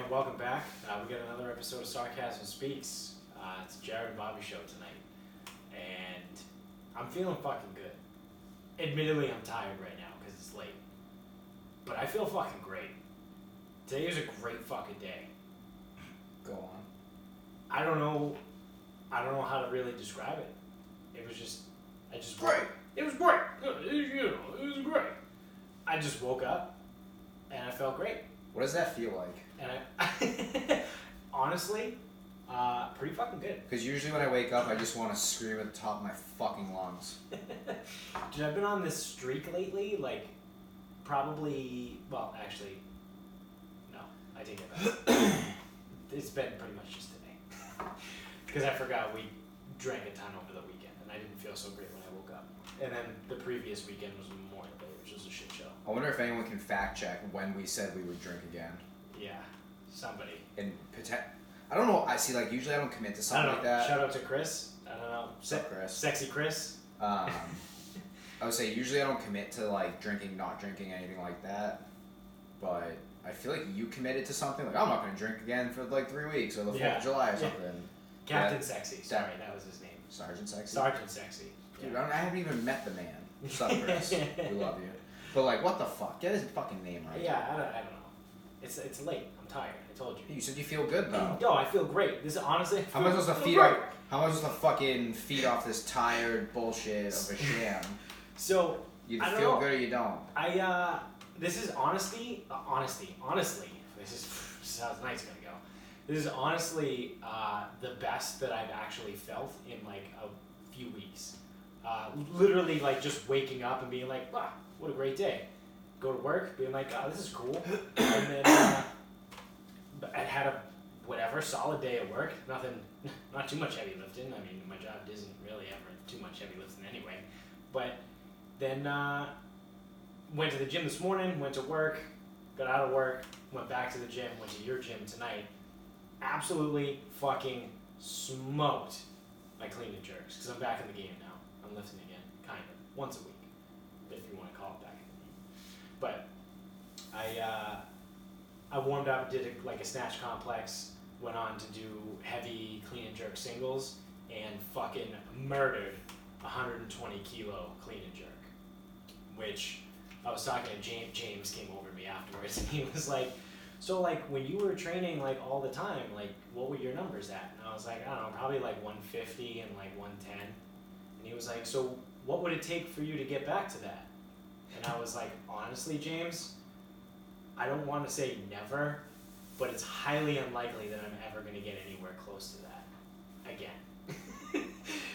and welcome back. We got another episode of Sarcasm Speaks. It's Jared and Bobby show tonight, and I'm feeling fucking good. Admittedly, I'm tired right now because it's late, but I feel fucking great. Today is a great fucking day. Go on. I don't know how to really describe it. It was just Great. It was great. It was great. I just woke up, and I felt great. What does that feel like? And I, honestly, pretty fucking good. Because usually when I wake up, I just want to scream at the top of my fucking lungs. Dude, I've been on this streak lately, like, probably, well, actually, no, I take it back. It's been pretty much just today. Because I forgot we drank a ton over the weekend, and I didn't feel so great when I woke up. And then the previous weekend was Memorial Day, which was a shit show. I wonder if anyone can fact check when we said we would drink again. Yeah, somebody. And I don't know. I see. Like usually, I don't commit to something like that. Shout out to Chris. I don't know. What's up, Chris? Sexy Chris. I would say usually I don't commit to like drinking, not drinking, anything like that. But I feel like you committed to something. Like I'm not going to drink again for like 3 weeks or the 4th of July or something. Captain Sexy. Sorry, that was his name. Sergeant Sexy. Sergeant Sexy. Dude, I haven't even met the man. What's up, Chris? We love you. But like, what the fuck? Get his fucking name right. Yeah, I don't know. It's late. I'm tired. I told you. You said you feel good though. No, I feel great. This is honestly. How am I supposed to feed off? How am I supposed to fucking feed off this tired bullshit of a sham? So You either feel good or you don't. This is honestly. This is how tonight's gonna go. This is honestly the best that I've actually felt in like a few weeks. Literally, like just waking up and being like, wow, what a great day. Go to work, being like, oh, this is cool. And then I had a solid day at work. Not too much heavy lifting. I mean, my job isn't really ever too much heavy lifting anyway. But then went to the gym this morning, went to work, got out of work, went back to the gym, went to your gym tonight. Absolutely fucking smoked my clean and jerks because I'm back in the game now. I'm lifting again, kind of, once a week, if you want to call it back in the game. But I warmed up, did a snatch complex, went on to do heavy clean and jerk singles, and fucking murdered 120 kilo clean and jerk. Which I was talking to James came over to me afterwards, and he was like, so like when you were training like all the time, like what were your numbers at? And I was like, I don't know, probably like 150 and like 110. And he was like, so what would it take for you to get back to that? And I was like, honestly, James, I don't want to say never, but it's highly unlikely that I'm ever going to get anywhere close to that again.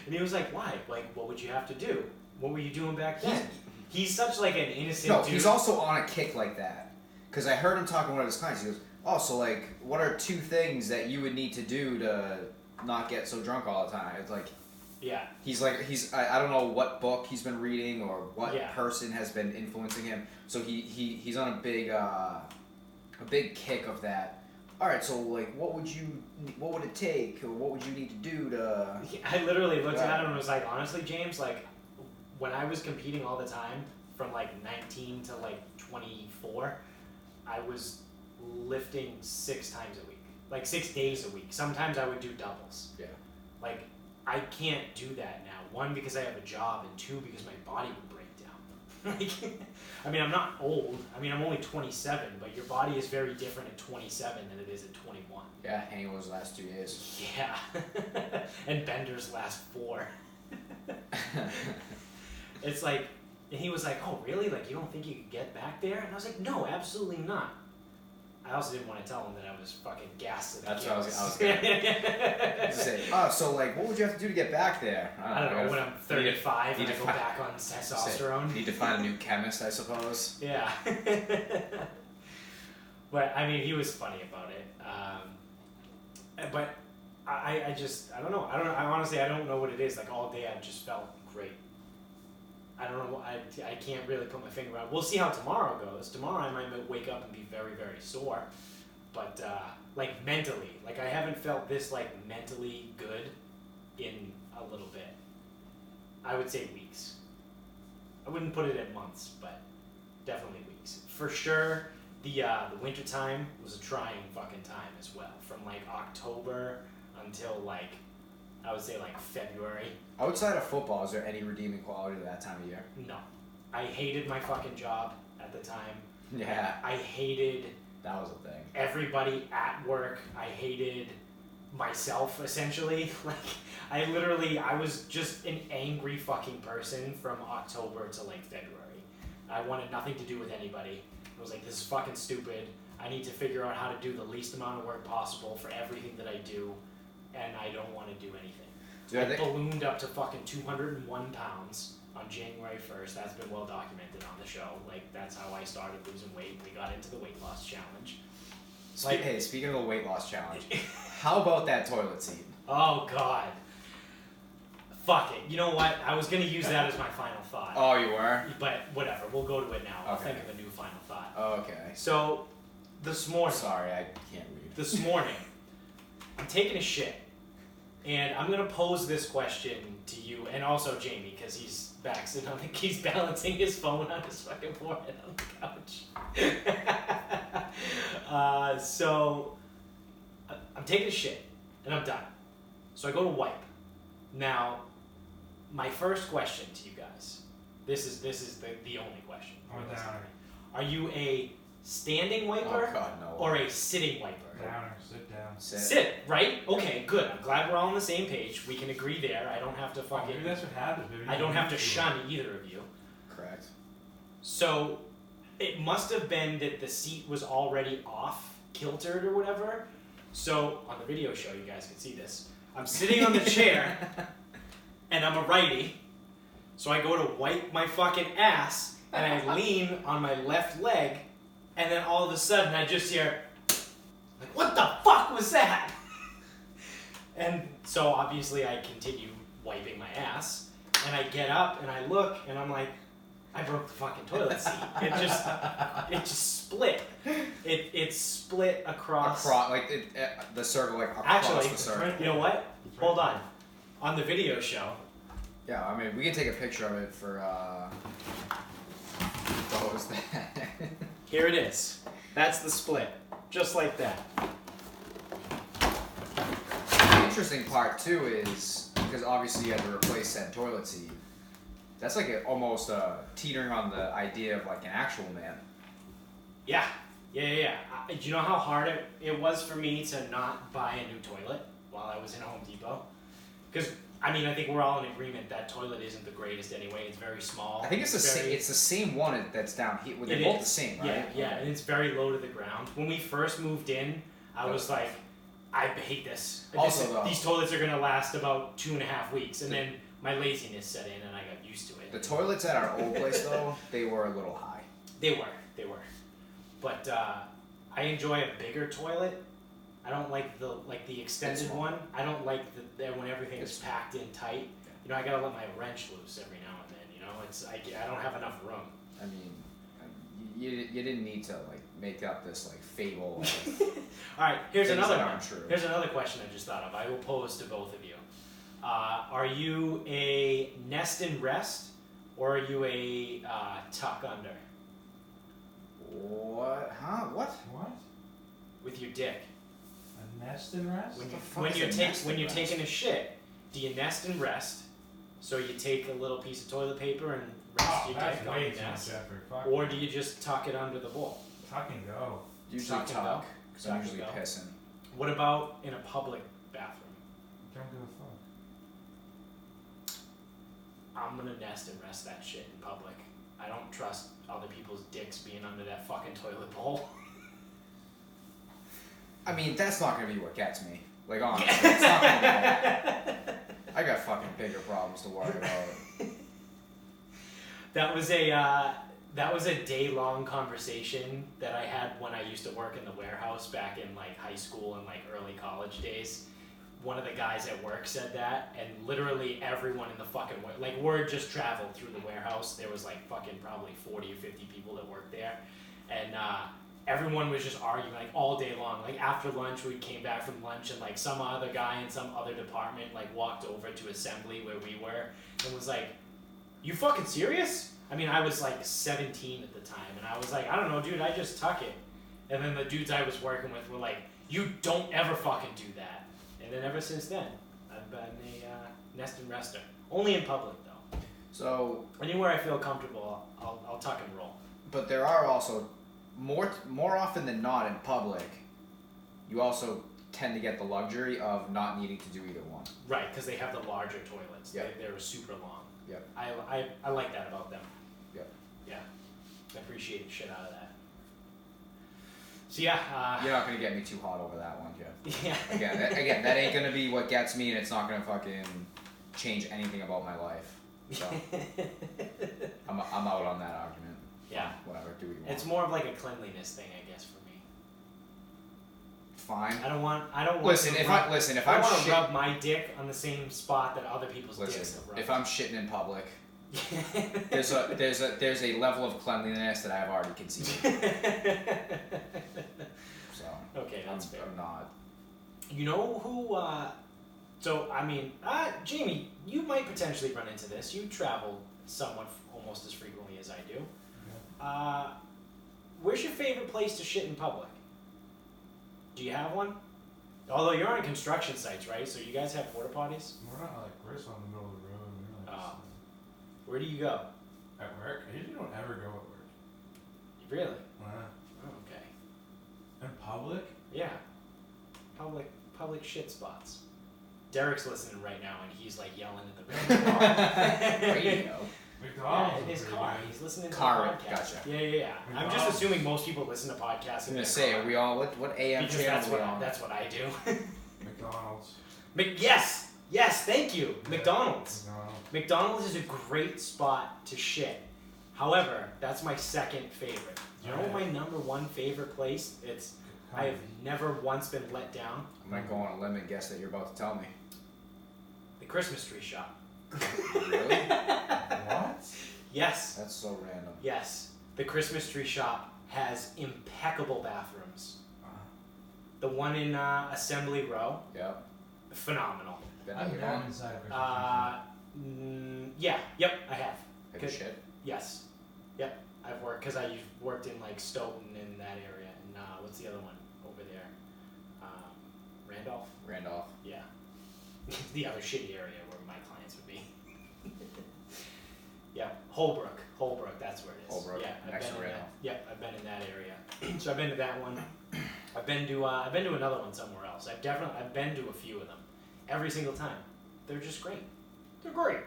And he was like, why? Like, what would you have to do? What were you doing back then? He's such like an innocent dude. He's also on a kick like that. Because I heard him talking to one of his clients. He goes, oh, so like, what are 2 things that you would need to do to not get so drunk all the time? It's like, yeah. I don't know what book he's been reading or what person has been influencing him. So he's on a big kick of that. All right, so like, what would it take, or what would you need to do to? I literally looked at him and was like, honestly, James, like, when I was competing all the time, from like 19 to like 24, I was lifting 6 times a week, like 6 days a week. Sometimes I would do doubles. Yeah. Like, I can't do that now. 1, because I have a job, and 2, because my body would break down. Like, I mean, I'm not old. I mean, I'm only 27, but your body is very different at 27 than it is at 21. Yeah, hanging was the last 2 years. Yeah. And Bender's last 4. It's like, and he was like, oh, really? Like, you don't think you could get back there? And I was like, no, absolutely not. I also didn't want to tell him that I was fucking gassed. That's what I was going to say. Oh, so like, what would you have to do to get back there? I don't know, when I'm 35 and I go back on testosterone. Need to find a new chemist, I suppose. Yeah. But, I mean, he was funny about it. But I don't know. I honestly, I don't know what it is. Like, all day I just felt great. I don't know. I can't really put my finger on it. We'll see how tomorrow goes. Tomorrow I might wake up and be very, very sore. But, like, mentally. Like, I haven't felt this, like, mentally good in a little bit. I would say weeks. I wouldn't put it at months, but definitely weeks. For sure, The winter time was a trying fucking time as well. From like October until like, I would say like February. Outside of football, is there any redeeming quality to that time of year? No. I hated my fucking job at the time. Yeah. I hated... That was a thing. Everybody at work. I hated myself, essentially. Like, I was just an angry fucking person from October to like February. I wanted nothing to do with anybody. I was like, this is fucking stupid. I need to figure out how to do the least amount of work possible for everything that I do, and I don't want to do anything. Dude, I ballooned up to fucking 201 pounds on January 1st. That's been well documented on the show. Like, that's how I started losing weight. We got into the weight loss challenge. Hey, speaking of the weight loss challenge, how about that toilet seat? Oh, God. Fuck it. You know what? I was going to use that as my final thought. Oh, you were? But whatever. We'll go to it now. I'll Okay. think of a new final thought. Okay. So, this morning... Sorry, I can't read. This morning, I'm taking a shit. And I'm going to pose this question to you, and also Jamie, because he's back sitting on he's balancing his phone on his fucking forehead on the couch. So, I'm taking a shit, and I'm done. So I go to wipe. Now, my first question to you guys, this is the only question. Are you a standing wiper or a sitting wiper? Downer, sit down. Sit, right? Okay, good. I'm glad we're all on the same page. We can agree there. I don't have to fucking... Maybe that's what happens. Maybe I don't have to shun either of you. Correct. So, it must have been that the seat was already off, kiltered or whatever. So, on the video show, you guys can see this. I'm sitting on the chair, and I'm a righty. So I go to wipe my fucking ass, and I lean on my left leg, and then all of a sudden I just hear... Like, what the fuck was that? And so obviously I continue wiping my ass, and I get up and I look and I'm like, I broke the fucking toilet seat. It just split. It split across like the circle, like across actually, the circle. you know what? Hold on. On the video show. Yeah, I mean we can take a picture of it for what was that? Here it is. That's the split. Just like that. The interesting part too is because obviously you had to replace that toilet seat. That's like almost teetering on the idea of like an actual man. Yeah. Do you know how hard it was for me to not buy a new toilet while I was in Home Depot? Because I mean, I think we're all in agreement that toilet isn't the greatest anyway. It's very small. I think it's the same one that's down here. They're both the same, right? Yeah, and it's very low to the ground. When we first moved in, I was like, I hate this. These toilets are gonna last about 2.5 weeks, and then my laziness set in, and I got used to it. The toilets at our old place, though, they were a little high. They were. But I enjoy a bigger toilet. I don't like the extended one. I don't like when everything is packed in tight. You know, I gotta let my wrench loose every now and then. You know, I don't have enough room. I mean, you didn't need to like make up this like fable. All right, here's another one. True. Here's another question I just thought of. I will pose to both of you. Are you a nest and rest, or are you a tuck under? What? Huh? What? What? With your dick. A nest and rest? When you're taking a shit, do you nest and rest? So you take a little piece of toilet paper and rest your dick on your nest, or do you just tuck it under the bowl? Tuck and go. Usually tuck, because I'm usually pissing. What about in a public bathroom? Don't give a fuck. I'm gonna nest and rest that shit in public. I don't trust other people's dicks being under that fucking toilet bowl. I mean, that's not gonna be what gets me. Like, honestly, it's not gonna be that. I got fucking bigger problems to worry about. That was a day-long conversation that I had when I used to work in the warehouse back in like high school and like early college days. One of the guys at work said that, and literally everyone in the fucking like word just traveled through the warehouse. There was like fucking probably 40 or 50 people that worked there, and everyone was just arguing like all day long. Like after lunch, we came back from lunch, and like some other guy in some other department like walked over to assembly where we were and was like, "You fucking serious?" I mean, I was like 17 at the time, and I was like, "I don't know, dude. I just tuck it." And then the dudes I was working with were like, "You don't ever fucking do that." And then ever since then, I've been a nest and rester. Only in public though. So Anywhere I feel comfortable, I'll tuck and roll. but there are also more often than not in public, you also tend to get the luxury of not needing to do either one. Right, because they have the larger toilets. Yep. They're super long. Yep. I like that about them. Yep. Yeah. I appreciate the shit out of that. So yeah. You're not gonna get me too hot over that one, Jeff. Yeah. Again, that ain't gonna be what gets me, and it's not gonna fucking change anything about my life. So I'm out on that argument. Yeah. Whatever, do what you want. It's more of like a cleanliness thing, I guess, for me. Fine. I don't want. Listen, if I'm I want to rub my dick on the same spot that other people's dicks have rubbed. if I'm shitting in public, there's a level of cleanliness that I've already conceded. So okay, that's fair. I'm not. You know who? So I mean, Jamie, you might potentially run into this. You travel somewhat almost as frequently as I do. Yeah. Where's your favorite place to shit in public? Do you have one? Although you're on construction sites, right? So you guys have porta potties? We're not like, we're just on the middle of the road. We're like, Where do you go? at work? I usually don't ever go at work. Really? Uh, Oh, okay. in public? Yeah. Public shit spots. Derek's listening right now and he's like yelling at the radio. Radio. McDonald's. Yeah, in his is car. pretty He's listening to Car, the podcast. gotcha. Yeah. I'm just McDonald's. assuming most people listen to podcasts I was in gonna their say, car. are we all what AM Because channel that's are what we on? that's what I do. good. McDonald's. Yes, thank you. Yeah. McDonald's. McDonald's. McDonald's is a great spot to shit. However, that's my second favorite. You know Alright. my number one favorite place? It's I have never once been let down. I'm gonna go on a limb and guess that you're about to tell me. The Christmas tree shop. Really? What? Yes. That's so random. Yes. The Christmas tree shop has impeccable bathrooms. The one in Assembly Row, Yep. phenomenal. Been I've there. been inside a Christmas Yep, I have. Have you shit? Yes. Yep, I've worked, because I worked in like Stoughton in that area, and what's the other one over there? Randolph? Randolph. Yeah. The other shitty area where my clients would be. Yeah, Holbrook, that's where it is. Holbrook, yeah, next to in Randolph. that. Yep, I've been in that area. So I've been to that one. I've been to another one somewhere else. I've been to a few of them. Every single time, they're just great. They're great.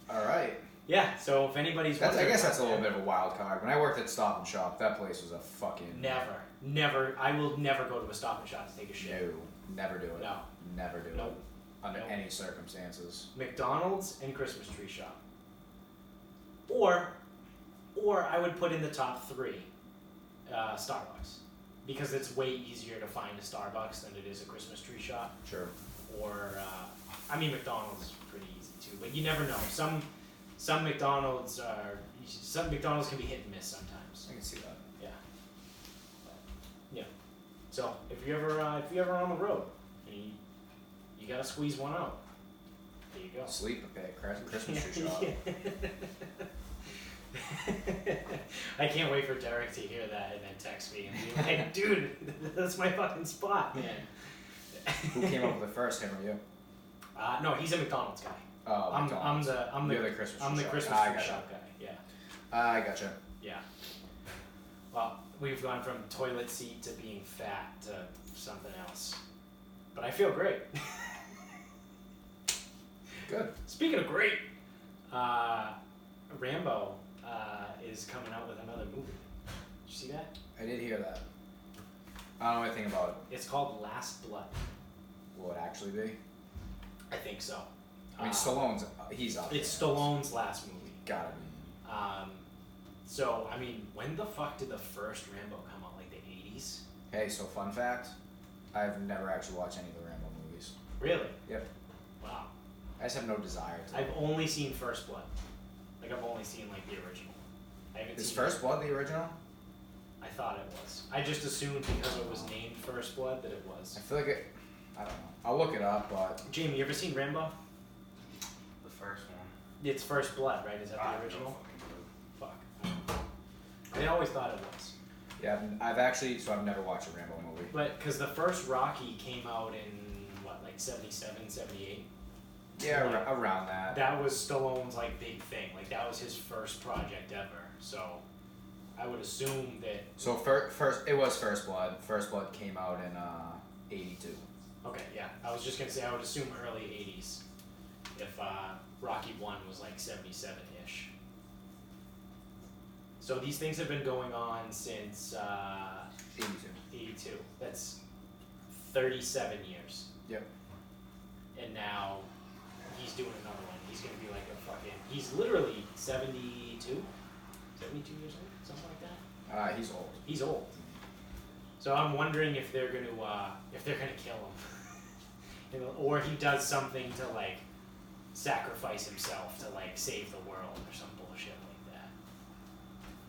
All right. Yeah. So if anybody's I wondering guess that's a out little there, bit of a wild card. When I worked at Stop and Shop, that place was a fucking Never. I will never go to a Stop and Shop to take a shit. No, never do it. No. Never do Nope. it. Under Nope. any circumstances. McDonald's and Christmas tree shop. Or I would put in the top three, Starbucks, because it's way easier to find a Starbucks than it is a Christmas tree shop. Sure. Or McDonald's is pretty easy too, but you never know. Some McDonald's can be hit and miss sometimes. I can see that. Yeah. But, yeah. So if you're ever on the road, and you gotta squeeze one out. There you go. Sleep at Christmas tree shop. I can't wait for Derek to hear that and then text me and be like, dude, that's my fucking spot, man. Who came up with it first, him or you? No, he's a McDonald's guy. Oh, McDonald's. I'm You're the Christmas I'm tree the shop. Christmas I tree gotcha. shop guy. Yeah, I gotcha. yeah. Well, we've gone from toilet seat to being fat to something else, but I feel great. Good. Speaking of great, Rambo is coming out with another movie. Did you see that? I did hear that. I don't know anything about It's called Last Blood. it. Will it actually be? I think so. I mean, Stallone's, he's up It's there. Stallone's last movie. Gotta be. So, I mean, when the fuck did the first Rambo come out? Like the 80s? Hey, so fun fact, I've never actually watched any of the Rambo movies. Really? Yep. Wow. I just have no desire to. I've only seen First Blood. Like, I've only seen, like, the original. I haven't Is seen First Blood the original? I thought it was. I just assumed because it was named First Blood that it was. I feel like it. I don't know. I'll look it up, but Jamie, you ever seen Rambo? The first one. It's First Blood, right? Is that the original? Fuck. I always thought it was. Yeah, I've never watched a Rambo movie. But because the first Rocky came out in what, like 77, 78? Yeah, like, around that. That was Stallone's like big thing. Like that was his first project ever. So I would assume that. So first it was First Blood. First Blood came out in 82. Okay, yeah. I was just gonna say I would assume early 80s. If Rocky 1 was like 77-ish. So these things have been going on since 82. 82. That's 37 years. Yep. And now he's doing another one. He's gonna be like a fucking. He's literally 72, 72 years old, something like that. He's old. He's old. So I'm wondering if they're gonna kill him, you know, or he does something to like sacrifice himself to like save the world or some bullshit like that.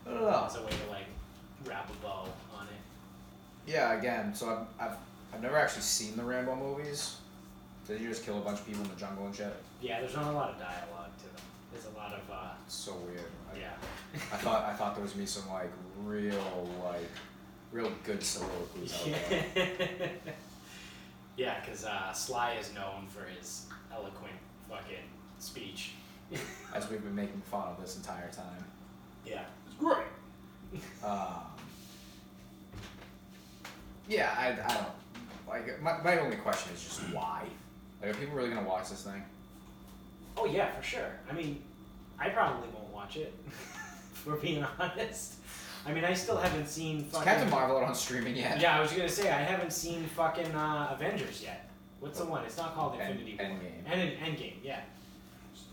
I don't know. As a way to like wrap a bow on it. Yeah, again, so I've never actually seen the Rambo movies. Did you just kill a bunch of people in the jungle and shit? Yeah, there's not a lot of dialogue to them. There's a lot of It's so weird. yeah. I thought there was gonna be some like real good soliloquies out there. Yeah, because Sly is known for his eloquent fucking speech. As we've been making fun of this entire time. Yeah, it's great. Yeah, I don't like. My only question is just why. Like, are people really gonna watch this thing? Oh yeah, for sure. I mean, I probably won't watch it. If we're being honest. I mean, I still haven't seen Is fucking. Captain Marvel out on streaming yet? Yeah, I was gonna say I haven't seen fucking Avengers yet. What's the one? It's not called Infinity War. Endgame. Endgame, yeah.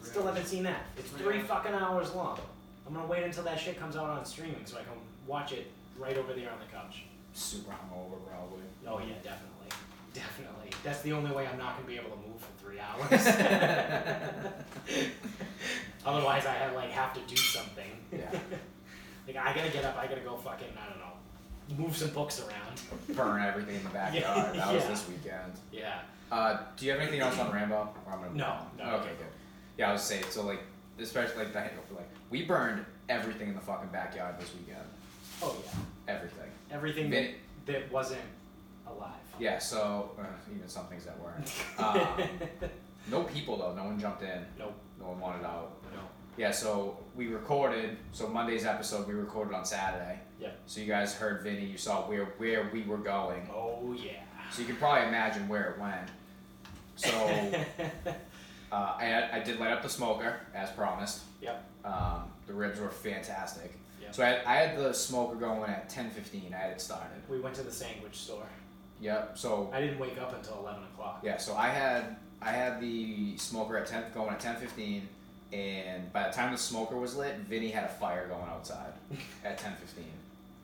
Still haven't seen that. It's 3 fucking hours long. I'm gonna wait until that shit comes out on streaming so I can watch it right over there on the couch. Super hungover, probably. Oh yeah, definitely. Definitely. That's the only way I'm not gonna be able to move for 3 hours. Otherwise I have to do something. Yeah. Like I gotta get up, I gotta go fucking, I don't know, move some books around. Burn everything in the backyard. That was this weekend. Yeah. Do you have anything else on Rambo? Or I'm gonna No. Okay, good. Yeah, I was saying, so like, especially like we burned everything in the fucking backyard this weekend. Oh yeah. Everything. Everything that wasn't alive. Yeah, so even some things that weren't. No people though. No one jumped in. Nope. No one wanted out. No. Yeah, so we recorded. So Monday's episode we recorded on Saturday. Yep. So you guys heard Vinny. You saw where we were going. Oh yeah. So you can probably imagine where it went. So I did light up the smoker as promised. Yep. The ribs were fantastic. Yep. So I had the smoker going at 10:15. I had it started. We went to the sandwich store. Yep. So I didn't wake up until 11 o'clock. yeah. So I had the smoker at 10 going at 10:15, and by the time the smoker was lit, Vinny had a fire going outside at 10:15.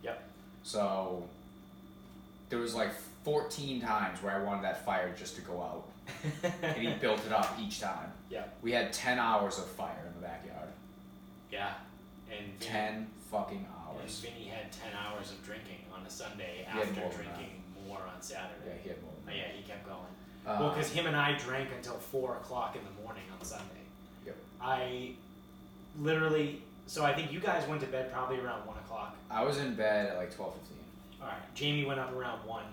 Yep. So there was like 14 times where I wanted that fire just to go out, and he built it up each time. Yep. We had 10 hours of fire in the backyard. Yeah. And Vinny, 10 fucking and hours. Vinny had 10 hours of drinking on a Sunday He had after more than drinking more on Saturday. Yeah, he had more Oh, than yeah, he kept going. Well, because him and I drank until 4 o'clock in the morning on Sunday. Yep. I literally, so I think you guys went to bed probably around 1 o'clock. I was in bed at like 12:15. Alright, Jamie went up around 1.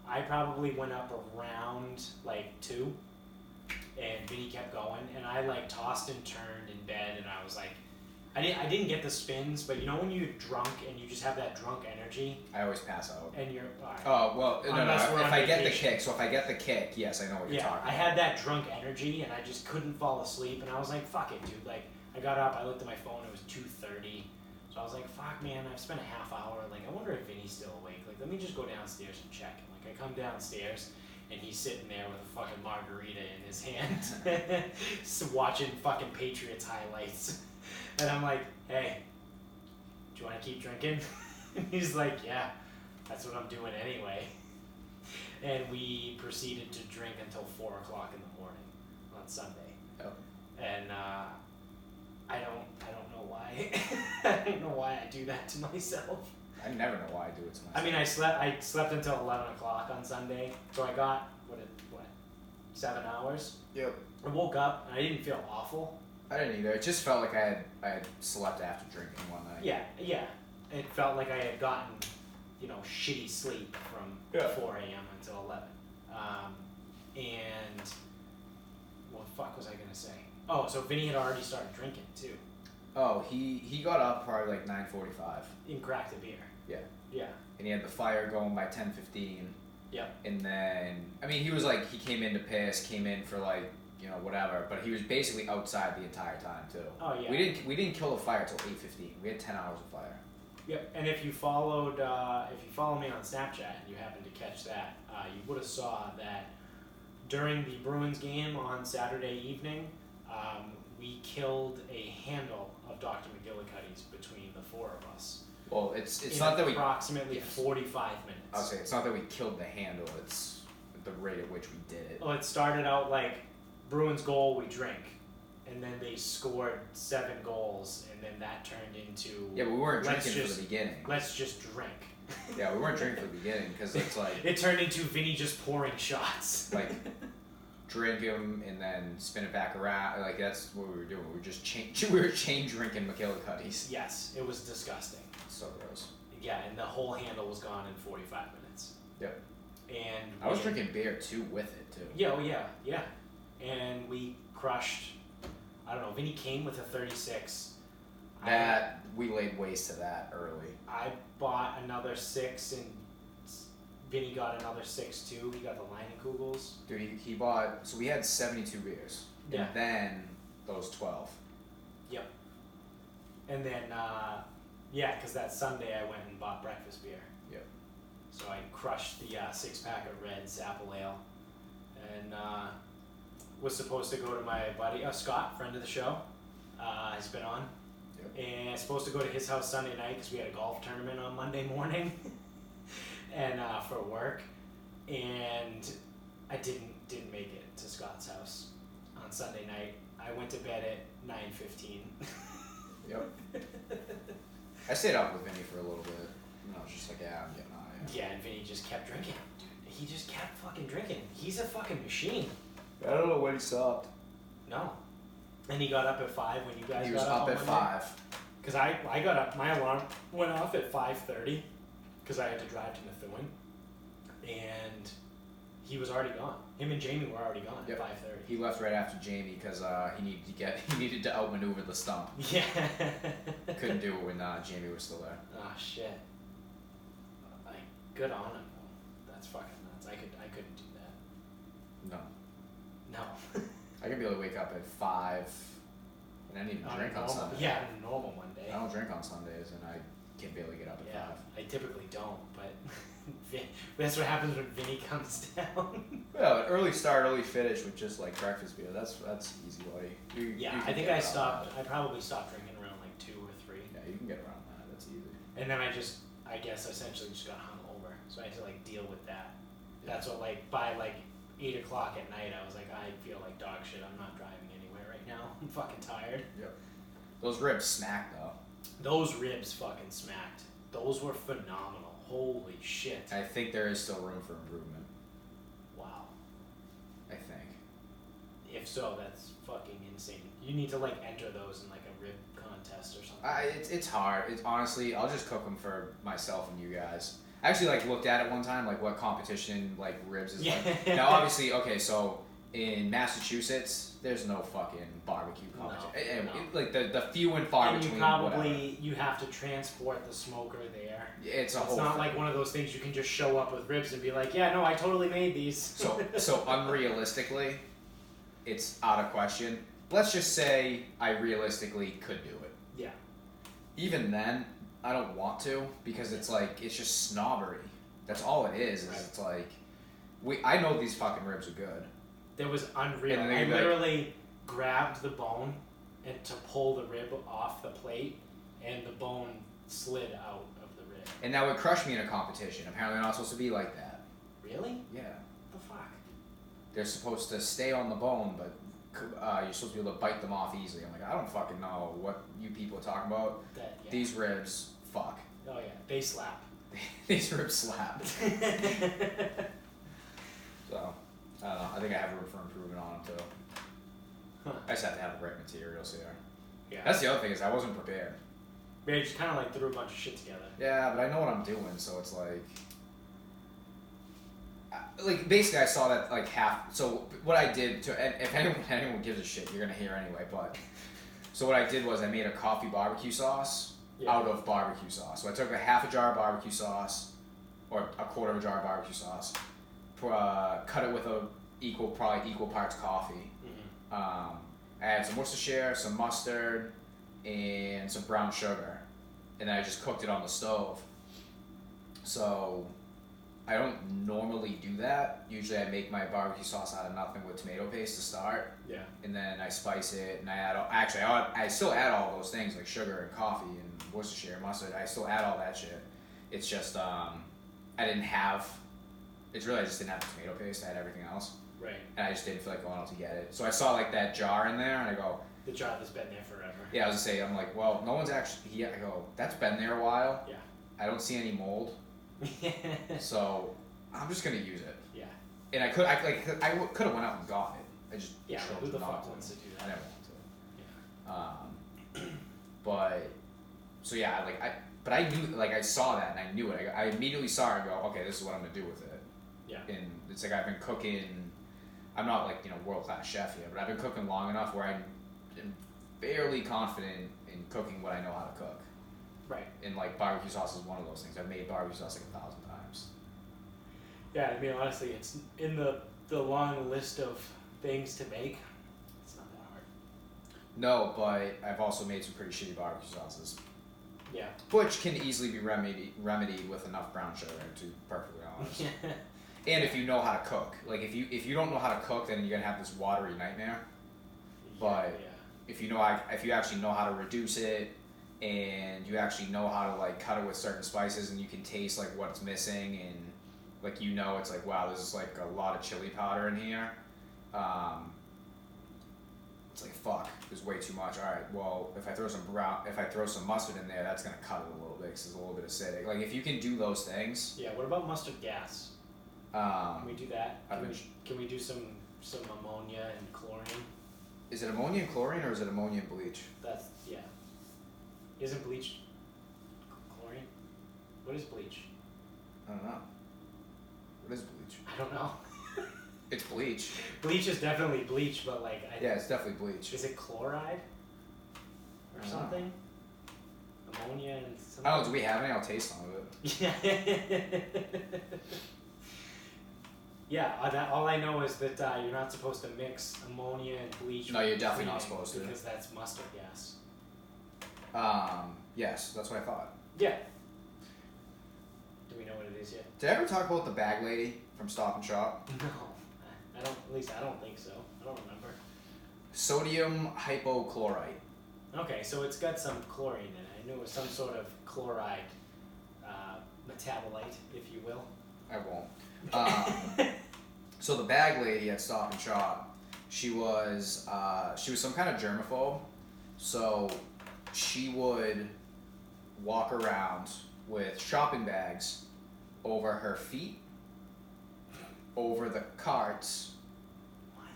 I probably went up around like 2. And Vinny kept going. And I like tossed and turned in bed and I was like, I didn't get the spins, but you know when you're drunk and you just have that drunk energy I always pass out. and you're, alright. Oh, well, no. Unless we're If on I get the vacation. kick, so if I get the kick, yes, I know what you're Yeah, talking I about. had that drunk energy and I just couldn't fall asleep and I was like, fuck it, dude. Like, I got up, I looked at my phone, it was 2:30. So I was like, fuck, man, I've spent a half hour. Like, I wonder if Vinny's still awake. Like, let me just go downstairs and check. And, like, I come downstairs and he's sitting there with a fucking margarita in his hand, watching fucking Patriots highlights. And I'm like, hey, do you want to keep drinking? And he's like, yeah, that's what I'm doing anyway. And we proceeded to drink until 4 o'clock in the morning on Sunday. Yep. And I don't know why. I don't know why I do that to myself. I never know why I do it to myself. I mean, I slept until 11 o'clock on Sunday, so I got what 7 hours. Yep. I woke up and I didn't feel awful. I didn't either. It just felt like I had slept after drinking one night. Yeah. It felt like I had gotten shitty sleep from 4 a.m. until 11. And what the fuck was I gonna say? Oh, so Vinny had already started drinking too. Oh, he got up probably like 9:45. And cracked a beer. Yeah. Yeah. And he had the fire going by 10:15. Yep. And then, I mean, he was like, he came in to piss, came in for like, whatever, but he was basically outside the entire time too. Oh yeah. We didn't kill the fire till 8:15. We had 10 hours of fire. Yep. And if you follow me on Snapchat and you happened to catch that, you would have saw that during the Bruins game on Saturday evening, we killed a handle of Dr. McGillicuddy's between the four of us. Well, it's not that we approximately 45 minutes. I'll say it's not that we killed the handle. It's the rate at which we did it. Well, it started out like Bruins goal, we drink, and then they scored 7 goals, and then that turned into but we weren't drinking for the beginning. Let's just drink. Yeah, we weren't drinking for the beginning because it's like it turned into Vinny just pouring shots. Like drink them and then spin it back around. Like that's what we were doing. We were just chain drinking McGillicuddy's. Yes, it was disgusting. So gross. Yeah, and the whole handle was gone in 45 minutes. Yep. And I was drinking beer too with it too. Yeah, oh yeah. And we crushed. I don't know. Vinny came with a 36. That we laid waste to that early. I bought another 6 and Vinny got another 6 too. He got the Leinenkugels. Dude, he bought. So we had 72 beers. Yeah. And then those 12. Yep. And then, because that Sunday I went and bought breakfast beer. Yep. So I crushed the 6-pack of red Apple Ale, and was supposed to go to my buddy Scott, friend of the show. He's been on. Yep. And I was supposed to go to his house Sunday night because we had a golf tournament on Monday morning, and for work, and I didn't make it to Scott's house on Sunday night. I went to bed at 9:15. Yep. I stayed up with Vinny for a little bit. And I was just like, yeah, I'm getting out of here. Yeah, and Vinny just kept drinking. Dude, he just kept fucking drinking. He's a fucking machine. I don't know when he stopped. No. And he got up at 5 when you guys He got was up up at 5. Because I got up, my alarm went off at 5:30 because I had to drive to Methuen. And he was already gone. Him and Jamie were already gone at 5:30. He left right after Jamie because he needed to outmaneuver the stump. Yeah. Couldn't do it when Jamie was still there. Oh shit. Like, good on him though. That's fucking nuts. I couldn't do that. No. I could be able to wake up at 5 and I didn't even drink on Sunday. Yeah, on a normal Monday. I don't drink on Sundays and I can't barely get up at 5. I typically don't, but that's what happens when Vinny comes down. Well, an early start, early finish with just like breakfast beer. That's easy way. I think I stopped. I probably stopped drinking around like 2 or 3. Yeah, you can get around that. That's easy. And then I guess essentially just got hungover, so I had to like deal with that. Yeah. That's what by 8 o'clock at night, I was like, I feel like dog shit. I'm not driving anywhere right now. I'm fucking tired. Yep. Those ribs smacked though. Those ribs fucking smacked. Those were phenomenal. Holy shit. I think there is still room for improvement. Wow. I think. If so, that's fucking insane. You need to enter those in a rib contest or something. It's hard. It's honestly, I'll just cook them for myself and you guys. I actually looked at it one time, what competition ribs is like. Now obviously, okay, so in Massachusetts, there's no fucking barbecue competition. No. The few and far between. And you have to transport the smoker there. It's not thing. Like one of those things you can just show up with ribs and be like, yeah, no, I totally made these. So unrealistically, it's out of question. Let's just say I realistically could do it. Yeah. Even then, I don't want to because it's just snobbery. That's all it is. Right. It's I know these fucking ribs are good. That was unreal. I literally grabbed the bone and to pull the rib off the plate, and the bone slid out of the rib. And that would crush me in a competition. Apparently, they're not supposed to be like that. Really? Yeah. The fuck? They're supposed to stay on the bone, but you're supposed to be able to bite them off easily. I'm like, I don't fucking know what you people are talking about. These ribs, fuck. Oh yeah, they slap. These ribs slap. So, I don't know. I think I have room for improvement on them too. Huh. I just have to have the right materials here. Yeah. That's the other thing is I wasn't prepared. Yeah, just kind of like threw a bunch of shit together. Yeah, but I know what I'm doing, so it's like basically I saw that like half. So what I did to, and if anyone gives a shit, you're gonna hear anyway. But so what I did was I made a coffee barbecue sauce out of barbecue sauce. So I took a half a jar of barbecue sauce, or a quarter of a jar of barbecue sauce, cut it with probably equal parts coffee. I had some Worcestershire, some mustard, and some brown sugar, and then I just cooked it on the stove. So I don't normally do that. Usually I make my barbecue sauce out of nothing with tomato paste to start. Yeah. And then I spice it, and I add I still add all those things like sugar and coffee and Worcestershire mustard. I still add all that shit. It's just I just didn't have the tomato paste. I had everything else. Right. And I just didn't feel like going out to get it. So I saw like that jar in there, and I go, the jar that's been there forever. yeah, I was gonna say, I'm like, well, no one's actually. I go, that's been there a while. Yeah. I don't see any mold. So I'm just gonna use it. Yeah. And I could have went out and got it. I just who the fuck wants to do that? I never want to. Yeah. But so yeah, but I knew, like I saw that and I knew it. I immediately saw it and go, okay, this is what I'm gonna do with it. Yeah. And it's like I've been cooking. I'm not like world class chef here, but I've been cooking long enough where I'm fairly confident in cooking what I know how to cook. Right. And like barbecue sauce is one of those things. I've made barbecue sauce like 1,000 times. Yeah, I mean honestly, it's in the long list of things to make. It's not that hard. No, but I've also made some pretty shitty barbecue sauces. Yeah. Which can easily be remedied with enough brown sugar, to be perfectly honest. And if you know how to cook, like if you don't know how to cook, then you're gonna have this watery nightmare. But if you actually know how to reduce it, and you actually know how to like cut it with certain spices, and you can taste like what's missing, and like it's like, wow, this is like a lot of chili powder in here. It's like, fuck, there's way too much. All right, well, if I throw some mustard in there, that's gonna cut it a little bit because it's a little bit acidic. Like if you can do those things. Yeah. What about mustard gas? Can we do that? Can we do some ammonia and chlorine? Is it ammonia and chlorine, or is it ammonia and bleach? That's yeah. Isn't bleach chlorine? What is bleach? I don't know. What is bleach? I don't know. It's bleach. Bleach is definitely bleach, but like yeah, it's definitely bleach. Is it chloride or something? Ammonia and something. I don't know. Do we have any? I'll taste some of it. Yeah. Yeah. All I know is that you're not supposed to mix ammonia and bleach. No, you're definitely not supposed to. Because that's mustard gas. Yes, that's what I thought. Yeah. Do we know what it is yet? Did I ever talk about the bag lady from Stop and Shop? No. I don't. At least I don't think so. I don't remember. Sodium hypochlorite. Okay, so it's got some chlorine in it. I knew it was some sort of chloride metabolite, if you will. I won't. So the bag lady at Stop and Shop, she was some kind of germaphobe. So she would walk around with shopping bags over her feet, over the carts. What?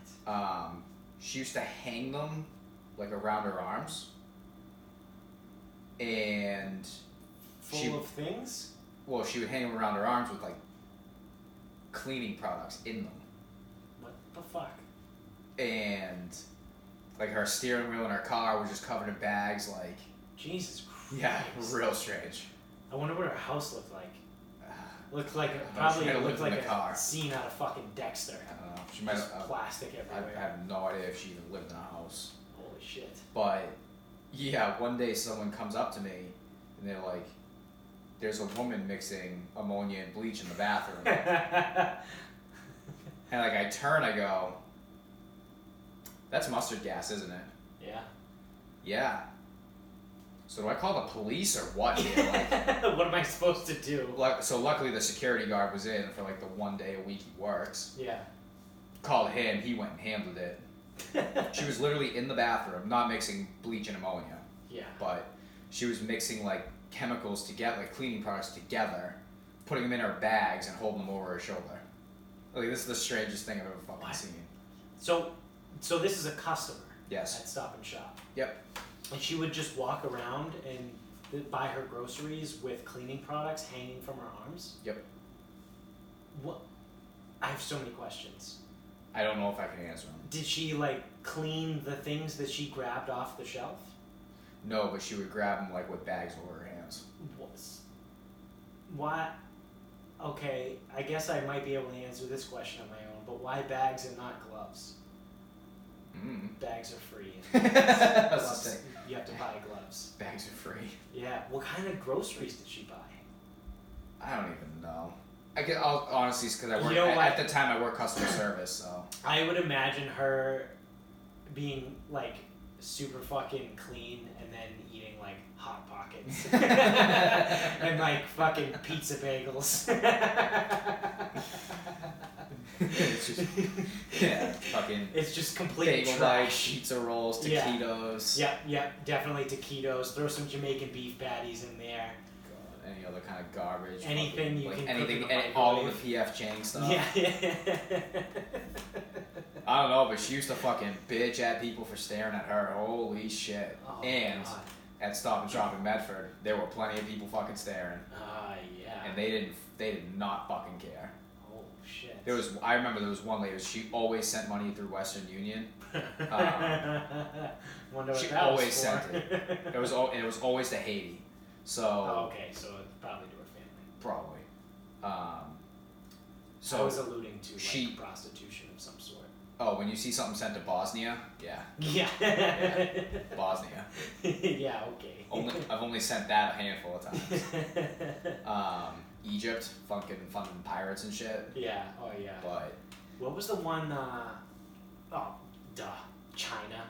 She used to hang them like around her arms. And Full of things? Well, she would hang them around her arms with like cleaning products in them. What the fuck? And like her steering wheel in her car was just covered in bags, like Jesus Christ. yeah, real strange. I wonder what her house looked like. Looked like She might have lived in the car. Scene out of fucking Dexter. I don't know. She might Just have. plastic everywhere. I have no idea if she even lived in a house. Holy shit. But yeah, one day someone comes up to me and they're like, "There's a woman mixing ammonia and bleach in the bathroom." And like I turn, I go, "That's mustard gas, isn't it?" Yeah. Yeah. So do I call the police or what here? Like, what am I supposed to do? so luckily the security guard was in for like the one day a week he works. Yeah. Called him, he went and handled it. She was literally in the bathroom, not mixing bleach and ammonia. Yeah. But she was mixing like chemicals together, like cleaning products together, putting them in her bags and holding them over her shoulder. Like this is the strangest thing I've ever fucking seen. So this is a customer. Yes. At Stop and Shop. Yep. And she would just walk around and that buy her groceries with cleaning products hanging from her arms? Yep. What? I have so many questions. I don't know if I can answer them. Did she like clean the things that she grabbed off the shelf? No, but she would grab them like with bags over her hands. Why? Okay, I guess I might be able to answer this question on my own, but why bags and not gloves? Bags are free. Gloves, you have to buy gloves. Bags are free. Yeah. What kind of groceries did she buy? I don't even know. I'll honestly, because I work at the time I work customer service, so I would imagine her being like super fucking clean and then eating like Hot Pockets and like fucking pizza bagels. It's just fucking. It's just complete bagel trash. bites, pizza rolls, taquitos. Yeah, definitely taquitos. Throw some Jamaican beef patties in there. God, any other kind of garbage. Anything fucking, you like can anything, cook in the all of microwave. the PF Chang stuff. Yeah. I don't know, but she used to fucking bitch at people for staring at her. Holy shit. Oh, and God. at Stop and Shop in Medford, there were plenty of people fucking staring. Yeah. And they did not fucking care. Oh shit. I remember there was one lady, she always sent money through Western Union. Wonder what She that always was for. sent it. It was always to Haiti. So Oh, okay, so it's probably to her family. probably. I was alluding to she- like prostitution of some sort. Oh, when you see something sent to Bosnia, yeah, Yeah. Bosnia. Yeah. Okay. I've only sent that a handful of times. Egypt, fucking funding pirates and shit. Yeah. Oh yeah. But What was the one? China.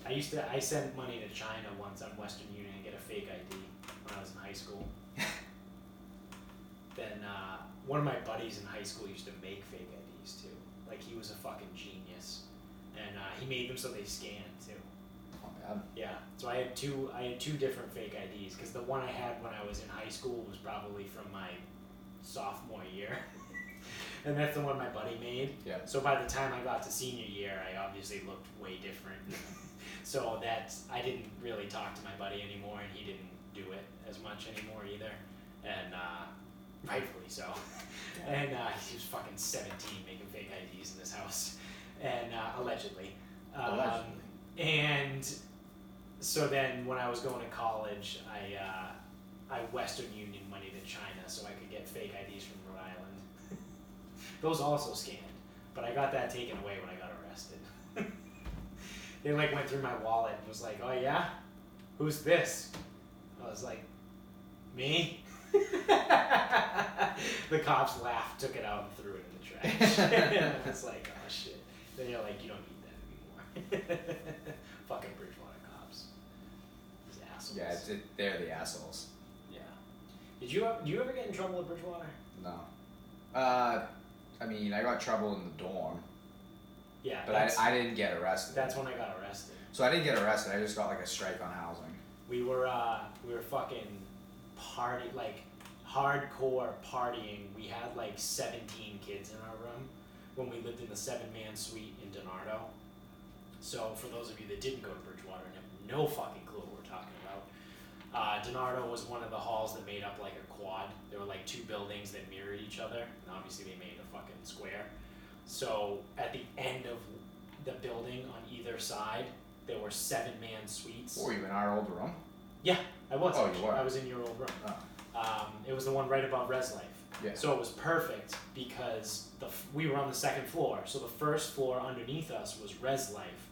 I sent money to China once on Western Union to get a fake ID when I was in high school. Then one of my buddies in high school used to make fake IDs too. Like he was a fucking genius, and he made them so they scanned too. oh god, Yeah. So I had two different fake IDs because the one I had when I was in high school was probably from my sophomore year. And that's the one my buddy made. Yeah. So by the time I got to senior year, I obviously looked way different. So I didn't really talk to my buddy anymore, and he didn't do it as much anymore either. And rightfully so. And he was fucking 17 making fake IDs in this house, and allegedly. Allegedly. And so then when I was going to college, I Western Union money to China so I could get fake IDs from Rhode Island. Those also scanned, but I got that taken away when I got arrested. They like went through my wallet and was like, "Oh yeah, who's this?" I was like, "Me." The cops laughed, took it out, and threw it in the trash. And I was like, "Oh shit." Then they're like, "You don't need that anymore." Fucking Bridgewater cops. These assholes. yeah, they're the assholes. Yeah. Do you ever get in trouble at Bridgewater? No. I mean, I got trouble in the dorm, Yeah. but I didn't get arrested. That's when I got arrested. So I didn't get arrested. I just got like a strike on housing. We were fucking hardcore partying. We had like 17 kids in our room when we lived in the 7-man suite in Donardo. So for those of you that didn't go to Bridgewater and have no fucking clue what we're talking about, Donardo was one of the halls that made up like a quad. There were like two buildings that mirrored each other, and obviously they made a fucking square. So at the end of the building on either side, there were 7-man suites. Were you in our old room? Yeah, I was. Oh, actually. you were? I was in your old room. Oh. It was the one right above Res Life. Yeah. So it was perfect because we were on the second floor. So the first floor underneath us was Res Life.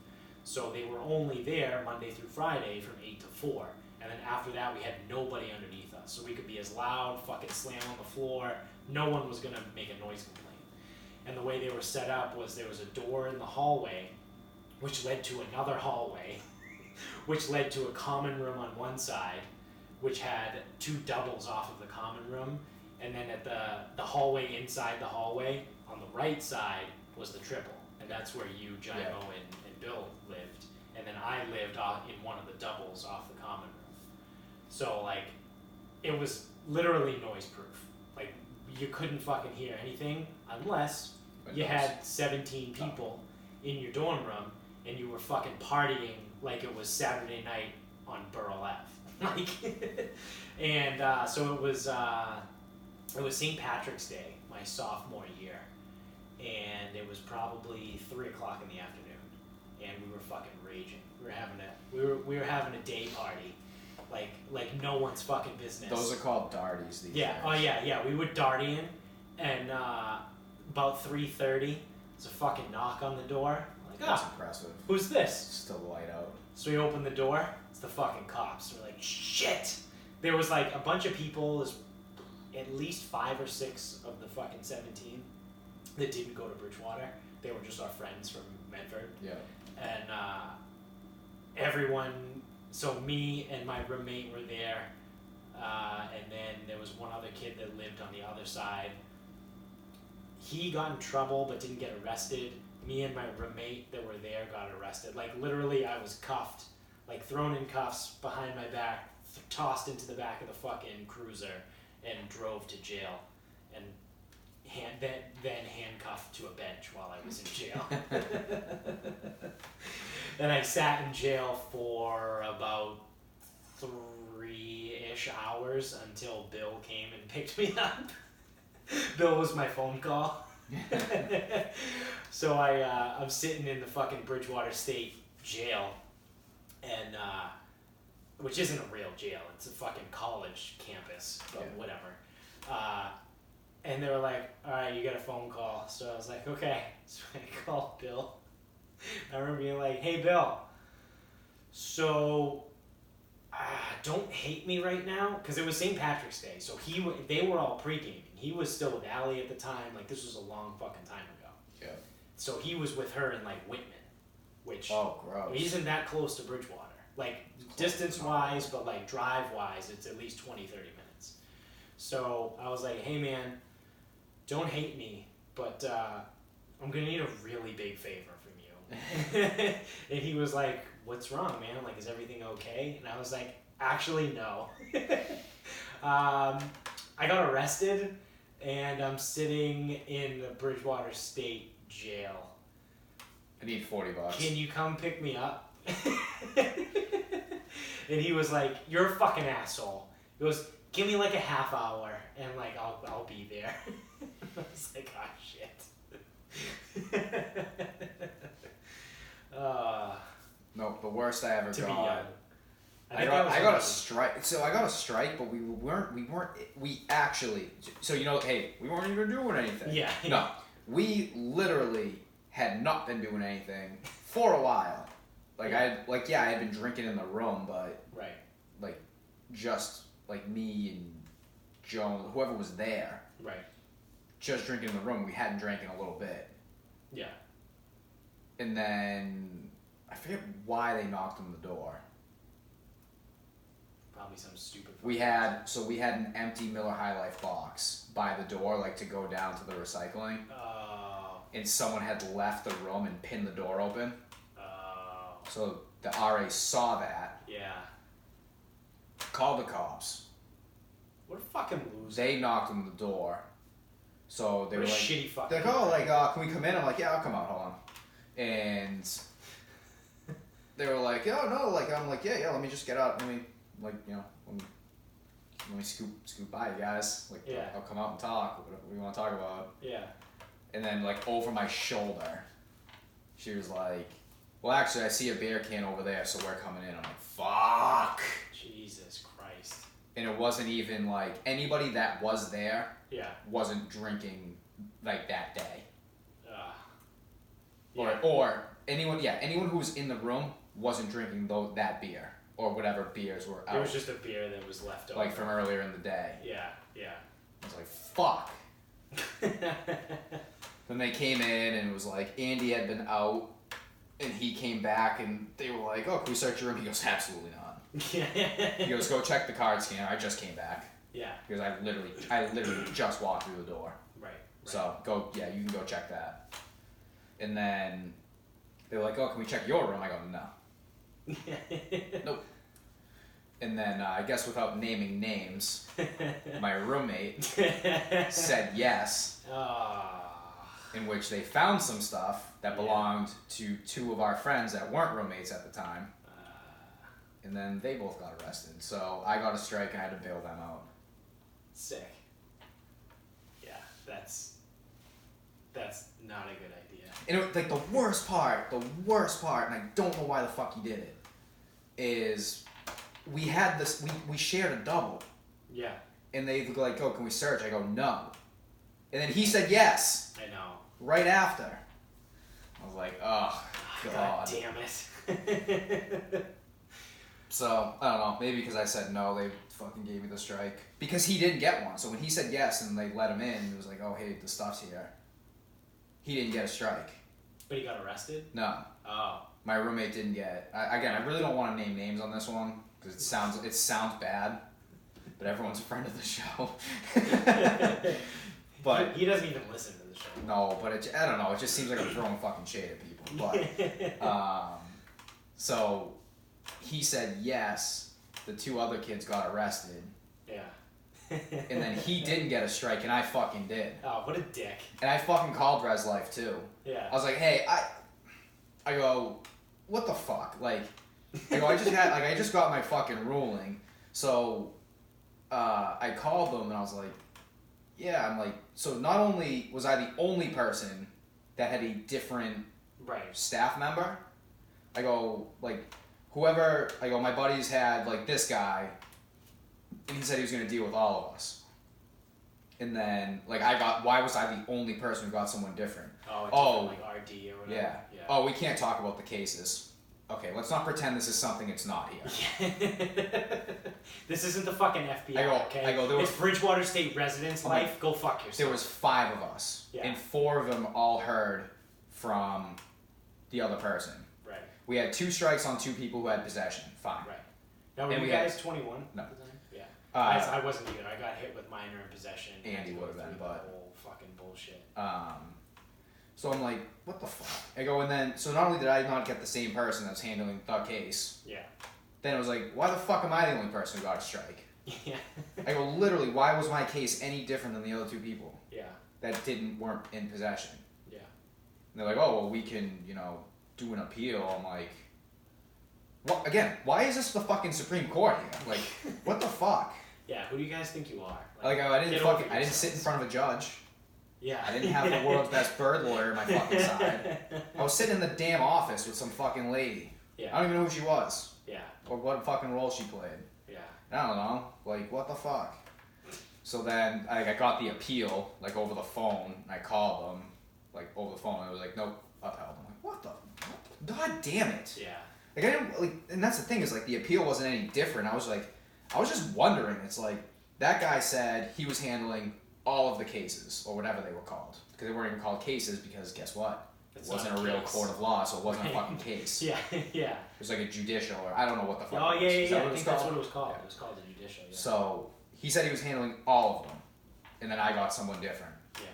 So they were only there Monday through Friday from 8 to 4. And then after that, we had nobody underneath us. So we could be as loud, fucking slam on the floor. No one was going to make a noise complaint. And the way they were set up was there was a door in the hallway, which led to another hallway, which led to a common room on one side, which had two doubles off of the common room. And then at the hallway inside the hallway, on the right side, was the triple. And that's where you, Jaibo, and Bill lived. And then I lived in one of the doubles off the common room. So, like, it was literally noise proof. Like, you couldn't fucking hear anything unless you had 17 people in your dorm room and you were fucking partying like it was Saturday night on Burl Ave. Like, and so it was St. Patrick's Day, my sophomore year, and it was probably 3 o'clock in the afternoon, and we were fucking raging. We were having a day party, like no one's fucking business. Those are called darties these Yeah. days. Oh yeah. We would dart in, and about 3:30, there's a fucking knock on the door. I'm like, That's impressive. who's this? Still light out. So we open the door. It's the fucking cops. We're like, shit. There was like a bunch of people. There's at least 5 or 6 of the fucking 17 that didn't go to Bridgewater. They were just our friends from Medford. Yeah. And everyone. So me and my roommate were there. And then there was one other kid that lived on the other side. He got in trouble but didn't get arrested. Me and my roommate that were there got arrested. Like, literally, I was cuffed, like, thrown in cuffs behind my back, tossed into the back of the fucking cruiser, and drove to jail. And then handcuffed to a bench while I was in jail. And I sat in jail for about 3-ish hours until Bill came and picked me up. Bill was my phone call. So I'm sitting in the fucking Bridgewater State jail, and which isn't a real jail, it's a fucking college campus, but Yeah. whatever. And they were like, alright, you got a phone call. So I was like, okay. So I called Bill. I remember being like, hey Bill, so don't hate me right now, because it was St. Patrick's Day, so they were all pre-gaming. He was still with Allie at the time. Like, this was a long fucking time ago. Yeah. So he was with her in, like, Whitman, which Gross. isn't that close to Bridgewater. Like, distance-wise, but, like, drive-wise, it's at least 20, 30 minutes. So I was like, hey, man, don't hate me, but I'm going to need a really big favor from you. And he was like, what's wrong, man? Like, is everything okay? And I was like, actually, no. I got arrested, and I'm sitting in the Bridgewater State Jail. I need $40. Can you come pick me up? And he was like, you're a fucking asshole. He goes, give me like a half hour, and like I'll be there. I was like, oh shit. No, the worst I ever To be got. young. I got a strike. So I got a strike, but we actually. So hey, we weren't even doing anything. Yeah. No, we literally had not been doing anything for a while. Like I had been drinking in the room, but Right. like just like me and Joan, whoever was there, Right. just drinking in the room. We hadn't drank in a little bit, Yeah. and then I forget why they knocked on the door. Probably some stupid. We had an empty Miller High Life box by the door, like to go down to the recycling, and someone had left the room and pinned the door open. So the RA saw that, Yeah. called the cops. What a fucking loser. They knocked on the door. So they What were a like, shitty fucking. they're like, oh, like, can we come in? I'm like, yeah, I'll come out. Hold on. And they were like, oh no, like I'm like, yeah, let me just get out. Let me let me scoot by, you guys. Like, Yeah. I'll come out and talk. Whatever we want to talk about. Yeah. And then like over my shoulder, she was like, well, actually, I see a beer can over there, so we're coming in. I'm like, fuck. Jesus Christ. And it wasn't even like anybody that was there Yeah. wasn't drinking like that day. Yeah. Or anyone who was in the room wasn't drinking that beer or whatever beers were out. It was just a beer that was left over. like from earlier in the day. Yeah. Yeah. I was like, fuck. Then they came in and it was like Andy had been out and he came back and they were like, oh, can we search your room? He goes, absolutely not. He goes, go check the card scanner. I just came back. Yeah. Because I literally just walked through the door. Right. So you can go check that. And then they were like, oh, can we check your room? I go, no. Nope. And then I guess without naming names, my roommate said yes. In which they found some stuff that belonged to two of our friends that weren't roommates at the time. and then they both got arrested. So I got a strike and I had to bail them out. Sick. Yeah, that's not a good idea. And it, like the worst part, and I don't know why the fuck he did it, is we had this, we shared a double. Yeah. And they go like, oh, can we search? I go, no. And then he said yes. I know. Right after. I was like, oh, God. Damn it. So, I don't know. Maybe because I said no, they fucking gave me the strike. Because he didn't get one. So when he said yes and they let him in, it was like, oh, hey, the stuff's here. He didn't get a strike. But he got arrested? No. Oh. My roommate didn't get. Again, I really don't want to name names on this one because it sounds bad. But everyone's a friend of the show. But he doesn't even listen to the show. No, but I don't know. It just seems like I'm throwing fucking shade at people. But so he said yes. The two other kids got arrested. Yeah. And then he didn't get a strike, and I fucking did. Oh, what a dick. And I fucking called Res Life too. Yeah. I was like, hey, I go, what the fuck? Like, I go, I just got my fucking ruling. So I called them and I was like, yeah, I'm like, so not only was I the only person that had a different staff member, I go, like, whoever, I go, my buddies had, like, this guy, and he said he was going to deal with all of us. And then, like, why was I the only person who got someone different? Like RD or whatever. Yeah. Oh, we can't talk about the cases. Okay, let's not pretend this is something it's not here. This isn't the fucking FBI, okay? It's Bridgewater State residence life. Go fuck yourself. There was 5 of us, and 4 of them all heard from the other person. Right. We had 2 strikes on 2 people who had possession. Fine. Right. Now, were you guys 21? No. Yeah. I wasn't either. I got hit with minor in possession. Andy would have been, but... whole fucking bullshit. So I'm like, what the fuck? I go, and then, so not only did I not get the same person that was handling the case, then it was like, why the fuck am I the only person who got a strike? Yeah. I go, literally, why was my case any different than the other 2 people? Yeah. That weren't in possession. Yeah. And they're like, oh, well, we can, do an appeal. I'm like, what? Again, why is this the fucking Supreme Court here? Like, what the fuck? Yeah, who do you guys think you are? I didn't sit in front of a judge. Yeah. I didn't have the world's best bird lawyer on my fucking side. I was sitting in the damn office with some fucking lady. Yeah. I don't even know who she was. Yeah. Or what fucking role she played. Yeah. I don't know. Like, what the fuck? So then, I got the appeal, like, over the phone. And I called them, like, over the phone. And it was like, nope, upheld. I'm like, what the? God damn it. Yeah. Like, I didn't, like, and that's the thing is, like, the appeal wasn't any different. I was just wondering. It's like, that guy said he was handling all of the cases, or whatever they were called. Because they weren't even called cases, because guess what? It wasn't a real court of law, so it wasn't a fucking case. Yeah, yeah. It was like a judicial, or I don't know what the fuck it was. Yeah. I think that's what it was called. Yeah. It was called a judicial, yeah. So, he said he was handling all of them. And then I got someone different. Yeah.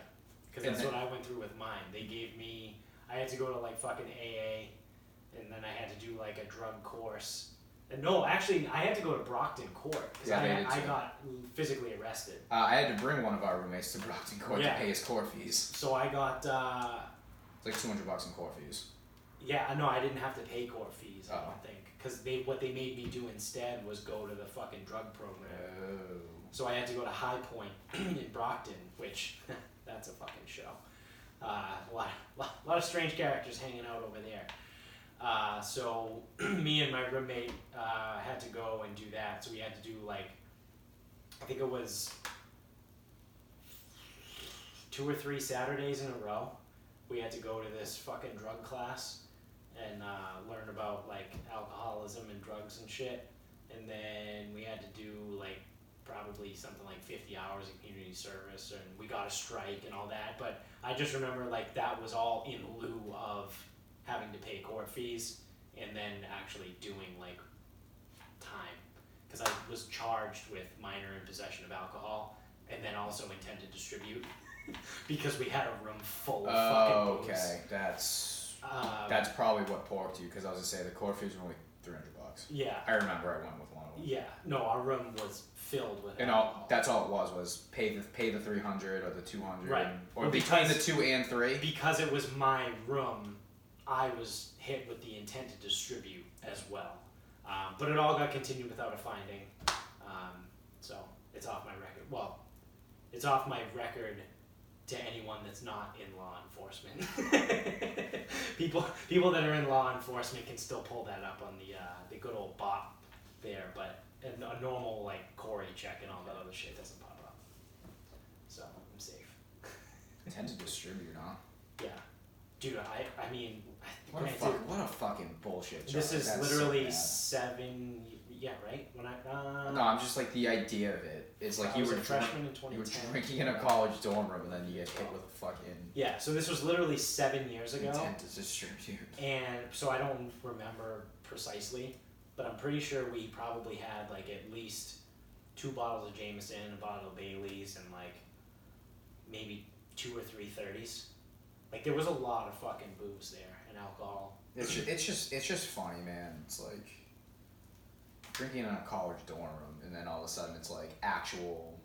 Because that's what I went through with mine. They gave me, I had to go to like fucking AA, and then I had to do like a drug course. And no, actually, I had to go to Brockton Court because I got physically arrested. I had to bring one of our roommates to Brockton Court to pay his court fees. So I got... it's like $200 in court fees. Yeah, no, I didn't have to pay court fees, I don't think. Because what they made me do instead was go to the fucking drug program. Oh. So I had to go to High Point in Brockton, which, that's a fucking show. A lot of strange characters hanging out over there. So me and my roommate had to go and do that. So we had to do like, I think it was 2 or 3 Saturdays in a row. We had to go to this fucking drug class and learn about like alcoholism and drugs and shit. And then we had to do like probably something like 50 hours of community service, and we got a strike and all that. But I just remember like that was all in lieu of having to pay court fees and then actually doing like time, because I was charged with minor in possession of alcohol and then also intent to distribute because we had a room full of fucking booze. Okay, that's probably what porked you, because I was gonna say the court fees were only $300. Yeah, I remember I went with one of them. Yeah, no, our room was filled with and alcohol. That's all it was pay the 300 or the 200, right? Or between the 2 and 3. Because it was my room, I was hit with the intent to distribute as well. But it all got continued without a finding. So it's off my record. Well, it's off my record to anyone that's not in law enforcement. People that are in law enforcement can still pull that up on the good old bot there, but a normal like Corey check and all that other shit doesn't pop up. So I'm safe. Tend to distribute, huh? Yeah, dude. I mean, What a fucking bullshit. This charge. is That's literally so 7. Yeah, right. When no, I'm just like the idea of it. It's like you were a freshman in 2010. You were drinking in a college dorm room and then you get hit with a fucking. Yeah, so this was literally 7 years ago. Intent to distribute. And so I don't remember precisely, but I'm pretty sure we probably had like at least 2 bottles of Jameson, a bottle of Bailey's, and like maybe 2 or 3 30s. Like there was a lot of fucking booze there and alcohol. It's just funny, man. It's like drinking in a college dorm room and then all of a sudden it's like actual.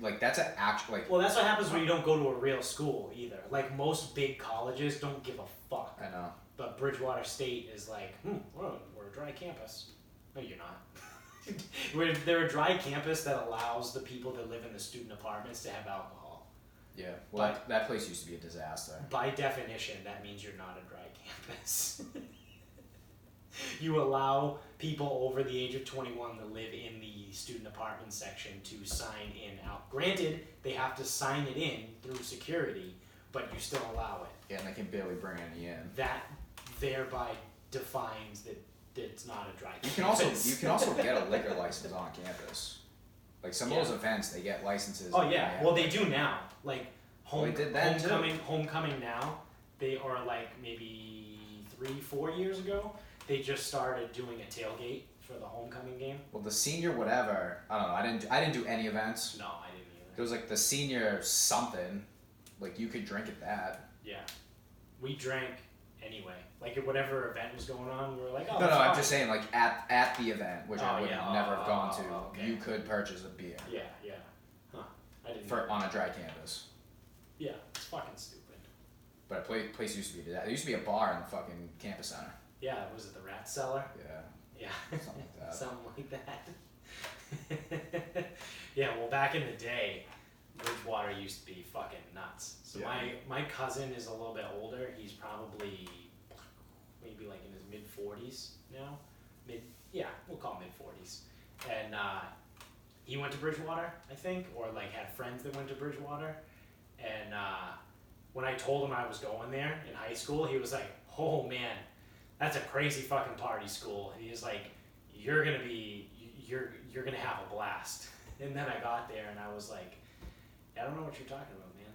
Like that's an actual like. Well, that's what happens when you don't go to a real school either. Like most big colleges don't give a fuck. I know. But Bridgewater State is like, we're a dry campus. No, you're not. They're a dry campus that allows the people that live in the student apartments to have alcohol. Yeah, well, that place used to be a disaster. By definition, that means you're not a dry campus. You allow people over the age of 21 that live in the student apartment section to sign in out. Granted, they have to sign it in through security, but you still allow it. Yeah, and they can barely bring any in. That thereby defines that it's not a dry campus. You can also get a liquor license on campus. Like some of those events, they get licenses. Oh yeah, well they do now. Like homecoming now, they are like maybe 3-4 years ago. They just started doing a tailgate for the homecoming game. Well, the senior whatever, I don't know. I didn't do any events. No, I didn't either. There was like the senior something, like you could drink at that. Yeah, we drank anyway. Like at whatever event was going on, we were like, oh. No, I'm just saying like at the event, which I would never have gone to. Okay. You could purchase a beer. Yeah. Huh. I didn't. On a dry campus. Yeah, it's fucking stupid. But a place used to be that. There used to be a bar in the fucking campus center. Yeah, was it the Rat Cellar? Yeah. Yeah. Something like that. Something like that. Yeah, well, back in the day, Bridgewater used to be fucking nuts. So my cousin is a little bit older. He's probably maybe like in his mid-40s now. We'll call him mid-40s. And he went to Bridgewater, I think, or like had friends that went to Bridgewater. And when I told him I was going there in high school, he was like, oh man, that's a crazy fucking party school. And he was like, you're gonna have a blast. And then I got there and I was like, I don't know what you're talking about, man.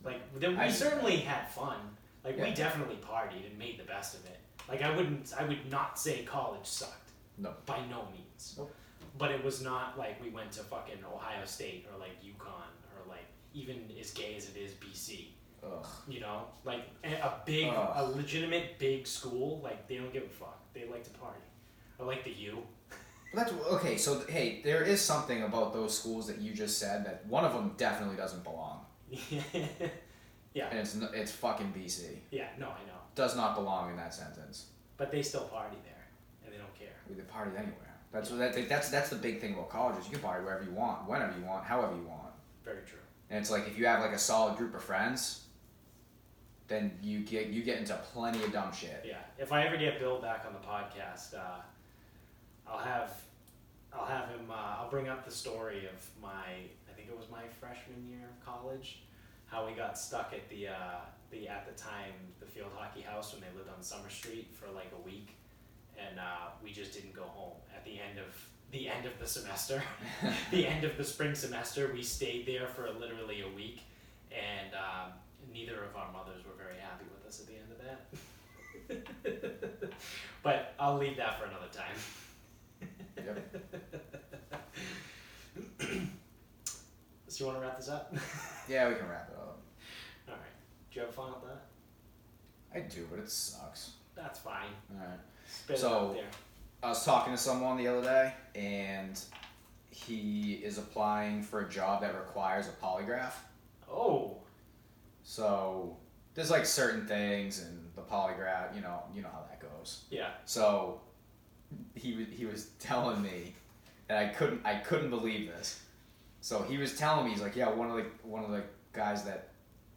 Like we certainly had fun. Like we definitely partied and made the best of it. Like I would not say college sucked. No. By no means. Nope. But it was not like we went to fucking Ohio State or like UConn or like even as gay as it is BC. Ugh. You know, like a legitimate big school, like they don't give a fuck. They like to party. Or like the U. That's okay. So hey, there is something about those schools that you just said that one of them definitely doesn't belong. Yeah. And it's fucking BC. Yeah. No, I know. Does not belong in that sentence. But they still party there, and they don't care. They party anywhere. That's the big thing about colleges. You can party wherever you want, whenever you want, however you want. Very true. And it's like if you have like a solid group of friends, then you get into plenty of dumb shit. Yeah. If I ever get Bill back on the podcast, I'll have him. I'll bring up the story of I think it was my freshman year of college, how we got stuck at the field hockey house when they lived on Summer Street for like a week, and we just didn't go home at the end of the semester. The end of the spring semester, we stayed there for literally a week, and neither of our mothers were very happy with us at the end of that. But I'll leave that for another time. Yep. So you want to wrap this up? Yeah, we can wrap it up. All right. Do you have fun with that? I do, but it sucks. That's fine. All right. Spit it out there. I was talking to someone the other day, and he is applying for a job that requires a polygraph. Oh. So there's like certain things, and the polygraph, you know how that goes. Yeah. So he was telling me, and I couldn't believe this. So he was telling me, he's like, yeah, one of the guys that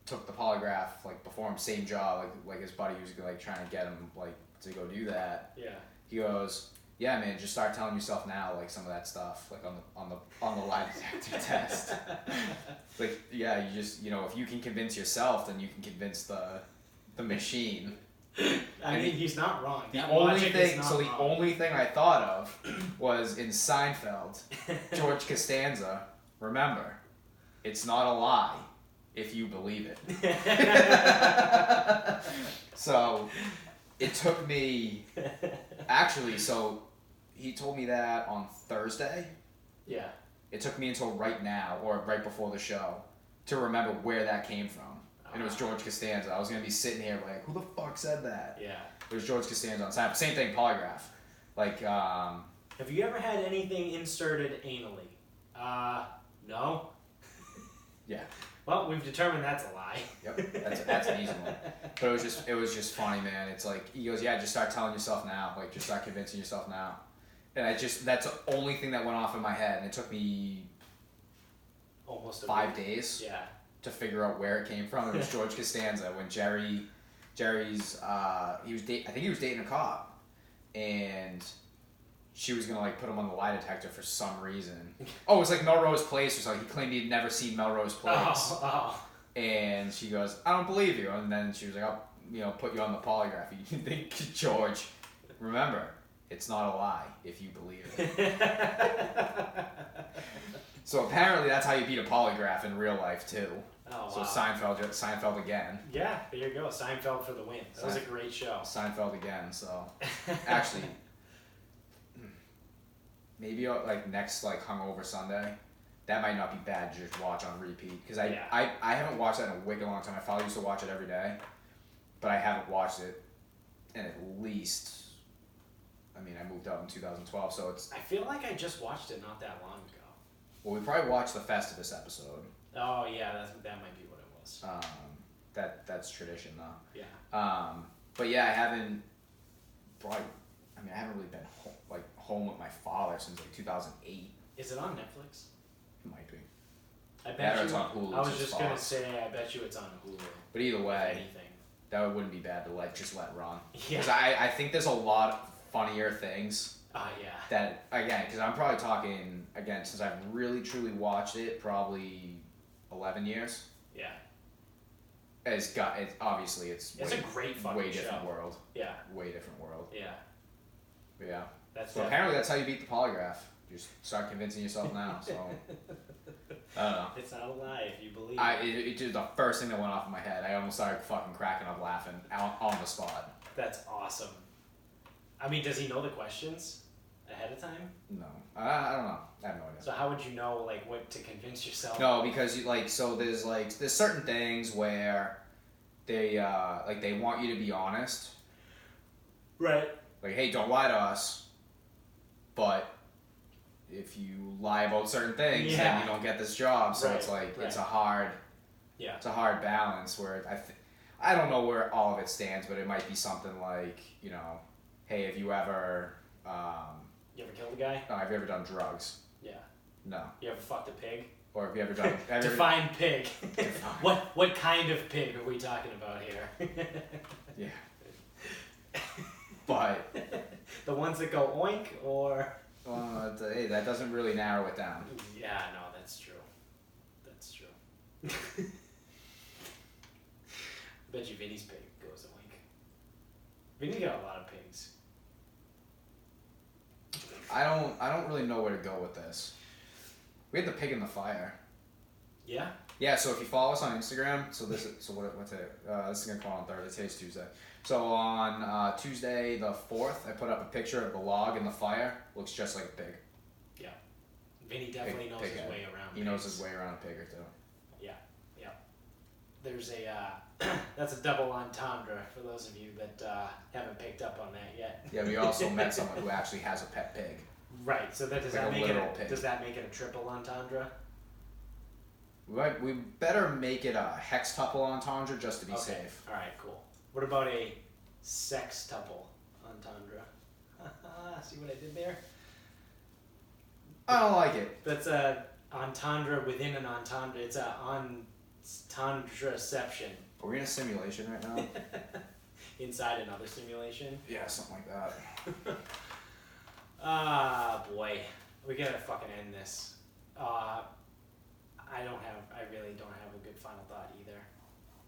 took the polygraph like before him, same job, like his buddy was like trying to get him like to go do that. Yeah. He goes, yeah, man, just start telling yourself now like some of that stuff like on the lie detector test. Like, yeah, you just, if you can convince yourself, then you can convince the machine. I mean, he's not wrong. The only thing I thought of was in Seinfeld, George Costanza. Remember, it's not a lie if you believe it. So it took me, actually, so he told me that on Thursday. Yeah. It took me until right now, or right before the show, to remember where that came from. And it was George Costanza. I was going to be sitting here like, who the fuck said that? Yeah. It was George Costanza on Seinfeld. Same thing, Polygraph. Like, have you ever had anything inserted anally? No. Yeah. Well, we've determined that's a lie. Yep, that's an easy one. But it was just funny, man. It's like, he goes, yeah, just start telling yourself now. Like, just start convincing yourself now. And that's the only thing that went off in my head. And it took me almost 5 days to figure out where it came from. It was George Costanza when Jerry's, I think he was dating a cop. And she was going to, like, put him on the lie detector for some reason. Oh, it was like Melrose Place or something. He claimed he'd never seen Melrose Place. Oh. And she goes, I don't believe you. And then she was like, I'll put you on the polygraph. You think, George, remember, it's not a lie if you believe it. So apparently that's how you beat a polygraph in real life too. Oh, so wow. Seinfeld again. Yeah, there you go. Seinfeld for the win. That was a great show. Seinfeld again. So actually, maybe like next like hungover Sunday, that might not be bad to just watch on repeat because I haven't watched that in a wicked long time. My father used to watch it every day, but I haven't watched it in at least. I mean, I moved out in 2012, so it's. I feel like I just watched it not that long ago. Well, we probably watched the Festivus episode. Oh yeah, that might be what it was. That's tradition though. Yeah. But yeah, I haven't really been home with my father since like 2008. Is it on Netflix? It might be. I bet it's on Hulu. I was just gonna say, I bet you it's on Hulu. But either way, anything. That wouldn't be bad to let run. Yeah. Because I think there's a lot funnier things. Yeah. That again, because I'm probably talking again since I've really truly watched it, probably 11 years. Yeah. It's obviously it's a great fucking way different show. world. Yeah. Way different world. Yeah. But yeah. So apparently that's how you beat the polygraph. You just start convincing yourself now. So I don't know. It's not a lie if you believe it. It just the first thing that went off in my head. I almost started fucking cracking up laughing on the spot. That's awesome. I mean, does he know the questions ahead of time? No, I don't know. I have no idea. So how would you know like what to convince yourself? No, because there's certain things where they want you to be honest. Right. Like, hey, don't lie to us. But if you lie about certain things, then you don't get this job. So it's like it's a hard balance where I don't know where all of it stands, but it might be something like, hey, have you ever you ever killed a guy? Have you ever done drugs? Yeah. No. You ever fucked a pig? Or have you ever done Define pig. What kind of pig are we talking about here? Yeah. But the ones that go oink or hey, that doesn't really narrow it down. Yeah, no, that's true. That's true. I bet you Vinny's pig goes oink. Vinny's got a lot of pigs. I don't really know where to go with this. We had the pig in the fire. Yeah? Yeah, so if you follow us on Instagram, what's it? This is gonna come out on Thursday. Today's Tuesday. So on Tuesday the 4th, I put up a picture of the log in the fire. Looks just like a pig. Yeah. Vinny definitely knows his way around. He knows his way around a pig or two. Yeah, yeah. There's that's a double entendre for those of you that haven't picked up on that yet. Yeah, we also met someone who actually has a pet pig. Right. So does that make it a triple entendre? We better make it a hextuple entendre just to be safe. All right, cool. What about a sextuple entendre? Huh? See what I did there? I don't like it. That's a entendre within an entendre. It's a entendreception. Are we in a simulation right now? Inside another simulation? Yeah, something like that. Boy. We gotta fucking end this. I really don't have a good final thought either.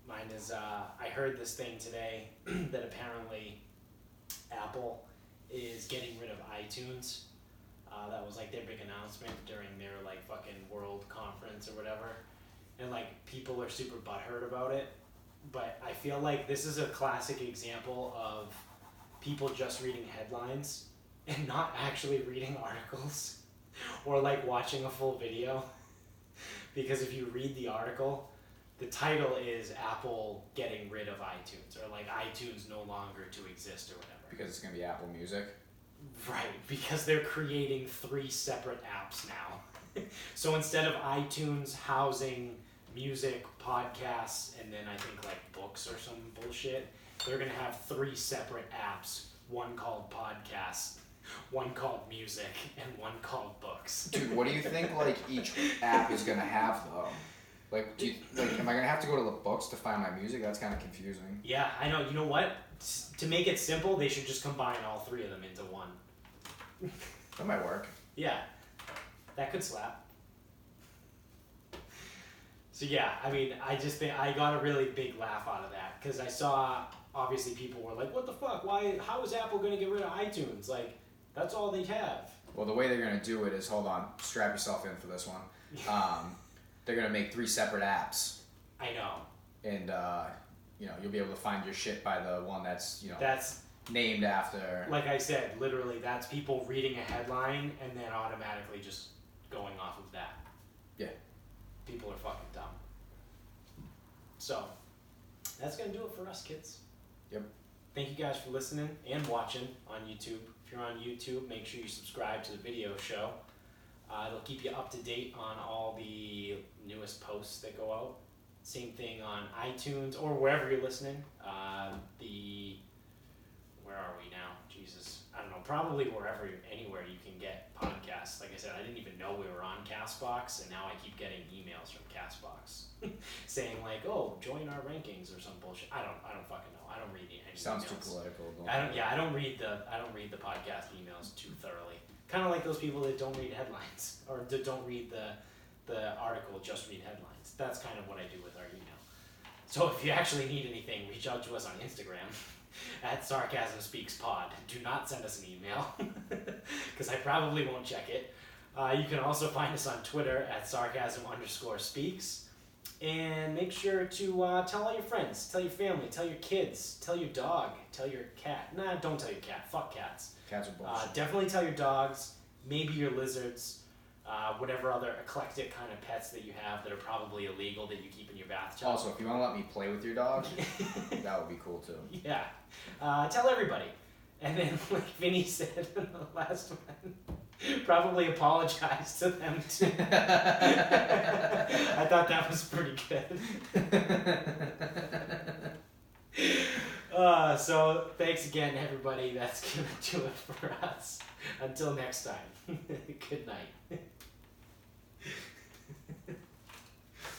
Mine is, I heard this thing today that apparently Apple is getting rid of iTunes. That was like their big announcement during their like fucking world conference or whatever. And like people are super butthurt about it. But I feel like this is a classic example of people just reading headlines and not actually reading articles or like watching a full video. Because if you read the article, the title is Apple getting rid of iTunes, or like iTunes no longer to exist or whatever. Because it's going to be Apple Music. Right, because they're creating 3 separate apps now. So instead of iTunes housing music, podcasts, and then I think like books or some bullshit, they're going to have 3 separate apps. One called podcasts, one called music, and one called books. Dude, what do you think like each app is going to have though? Like, am I going to have to go to the books to find my music? That's kind of confusing. Yeah, I know. You know what? To make it simple, they should just combine all 3 of them into one. That might work. Yeah, that could slap. So yeah, I mean, I just think I got a really big laugh out of that because I saw obviously people were like, "What the fuck? Why? How is Apple going to get rid of iTunes? Like, that's all they have." Well, the way they're going to do it is, hold on, strap yourself in for this one. They're going to make 3 separate apps. I know. And, you'll be able to find your shit by the one that's, That's named after. like I said, literally, that's people reading a headline and then automatically just going off of that. Yeah. People are fucking dumb. So, that's going to do it for us, kids. Yep. Thank you guys for listening and watching on YouTube. If you're on YouTube, make sure you subscribe to the video show. It'll keep you up to date on all the newest posts that go out. Same thing on iTunes or wherever you're listening. Where are we now? Jesus. I don't know. Probably anywhere you can get podcasts. Like I said, I didn't even know we were on CastBox, and now I keep getting emails from CastBox saying like, "Oh, join our rankings" or some bullshit. I don't fucking know. I don't read any Sounds emails. too political. I don't read the podcast emails too thoroughly. Kind of like those people that don't read headlines or that don't read the article, just read headlines. That's kind of what I do with our email. So if you actually need anything, reach out to us on Instagram at Sarcasm Speaks Pod. Do not send us an email because I probably won't check it. You can also find us on Twitter at Sarcasm_speaks. And make sure to tell all your friends, tell your family, tell your kids, tell your dog, tell your cat. Nah, don't tell your cat. Fuck cats. Cats are bullshit. Definitely tell your dogs, maybe your lizards, whatever other eclectic kind of pets that you have that are probably illegal that you keep in your bathtub. Also, if you want to let me play with your dog, that would be cool too. Yeah. Tell everybody. And then, like Vinny said in the last one, probably apologize to them too. I thought that was pretty good. So thanks again, everybody. That's gonna do it for us. Until next time. Good night.